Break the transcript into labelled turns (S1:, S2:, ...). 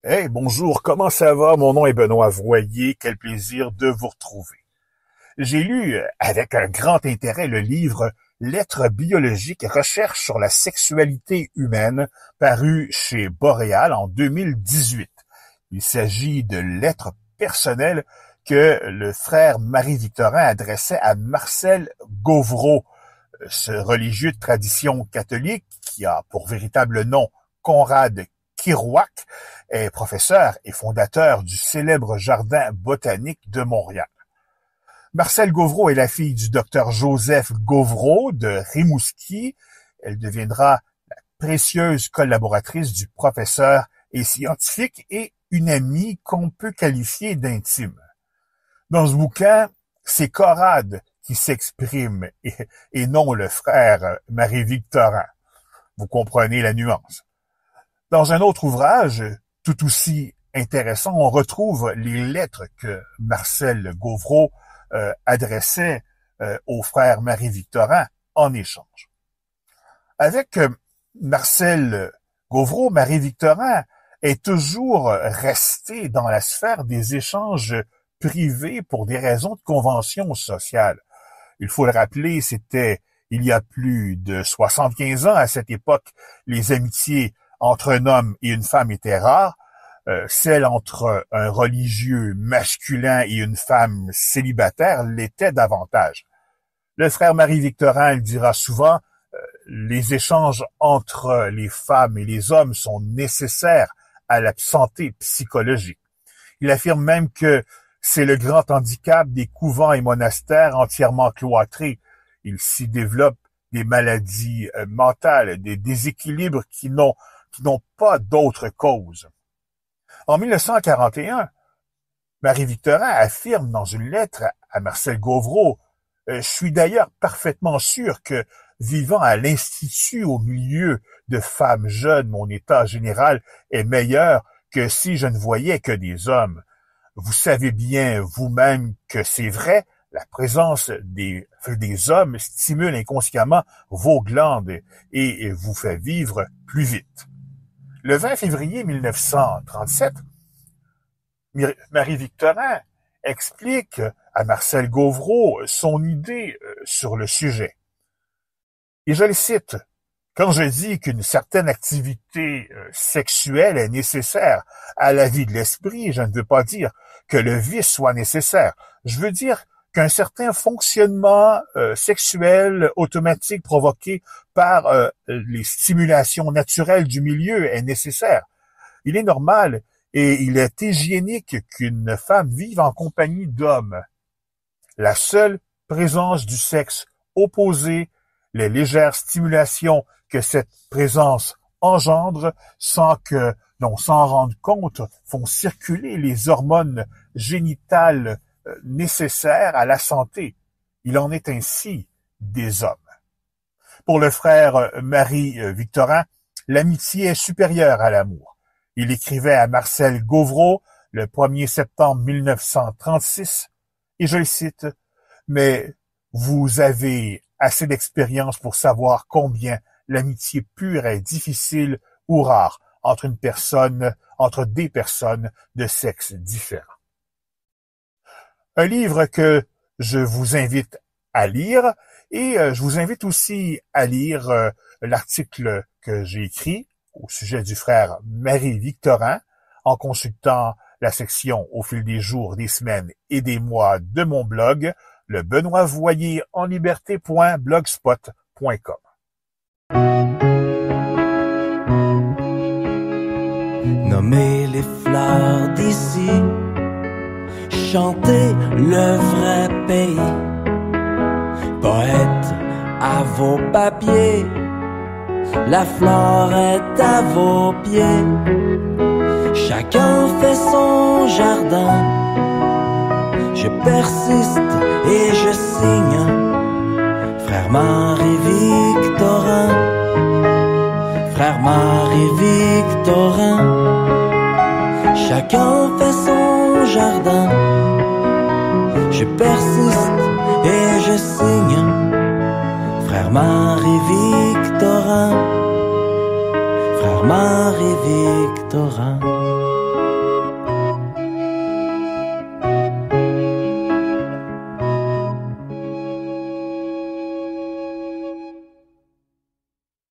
S1: Hey, bonjour, comment ça va? Mon nom est Benoît Voyer, quel plaisir de vous retrouver. J'ai lu avec un grand intérêt le livre Lettres biologiques, recherches sur la sexualité humaine, paru chez Boréal en 2018. Il s'agit de lettres personnelles que le frère Marie-Victorin adressait à Marcel Gauvreau, ce religieux de tradition catholique qui a pour véritable nom Conrad Kerouac, est professeur et fondateur du célèbre jardin botanique de Montréal. Marcel Gauvreau est la fille du docteur Joseph Gauvreau de Rimouski. Elle deviendra la précieuse collaboratrice du professeur et scientifique et une amie qu'on peut qualifier d'intime. Dans ce bouquin, c'est Conrad qui s'exprime et non le frère Marie-Victorin. Vous comprenez la nuance. Dans un autre ouvrage, tout aussi intéressant, on retrouve les lettres que Marcel Gauvreau adressait au frère Marie-Victorin en échange. Avec Marcel Gauvreau, Marie-Victorin est toujours resté dans la sphère des échanges privés pour des raisons de convention sociale. Il faut le rappeler, c'était il y a plus de 75 ans à cette époque, les amitiés entre un homme et une femme étaient rares. Celle entre un religieux masculin et une femme célibataire l'était davantage. Le frère Marie-Victorin le dira souvent, les échanges entre les femmes et les hommes sont nécessaires à la santé psychologique. Il affirme même que c'est le grand handicap des couvents et monastères entièrement cloîtrés. Il s'y développe des maladies mentales, des déséquilibres qui n'ont pas d'autre cause. En 1941, Marie-Victorin affirme dans une lettre à Marcel Gauvreau, « Je suis d'ailleurs parfaitement sûr que, vivant à l'Institut au milieu de femmes jeunes, mon état général est meilleur que si je ne voyais que des hommes. Vous savez bien vous-même que c'est vrai, la présence des hommes stimule inconsciemment vos glandes et vous fait vivre plus vite. » Le 20 février 1937, Marie-Victorin explique à Marcel Gauvreau son idée sur le sujet. Et je le cite, « Quand je dis qu'une certaine activité sexuelle est nécessaire à la vie de l'esprit, je ne veux pas dire que le vice soit nécessaire. Je veux dire qu'un certain fonctionnement sexuel automatique provoqué par les stimulations naturelles du milieu est nécessaire. Il est normal et il est hygiénique qu'une femme vive en compagnie d'hommes. La seule présence du sexe opposé, les légères stimulations que cette présence engendre sans que l'on s'en rende compte font circuler les hormones génitales nécessaires à la santé. Il en est ainsi des hommes. » Pour le frère Marie-Victorin, l'amitié est supérieure à l'amour. Il écrivait à Marcel Gauvreau le 1er septembre 1936, et je le cite, « Mais vous avez assez d'expérience pour savoir combien l'amitié pure est difficile ou rare entre des personnes de sexe différent. » Un livre que je vous invite à lire et je vous invite aussi à lire l'article que j'ai écrit au sujet du frère Marie-Victorin en consultant la section au fil des jours, des semaines et des mois de mon blog, le Benoît Voyer en liberté.blogspot.com.
S2: Nommez les fleurs d'ici, chantez le vrai pays, poète à vos papiers, la flore est à vos pieds. Chacun fait son jardin, je persiste et je signe. Frère Marie-Victorin, frère Marie-Victorin, chacun fait son jardin, je persiste et je signe. Frère Marie-Victorin, frère Marie-Victorin.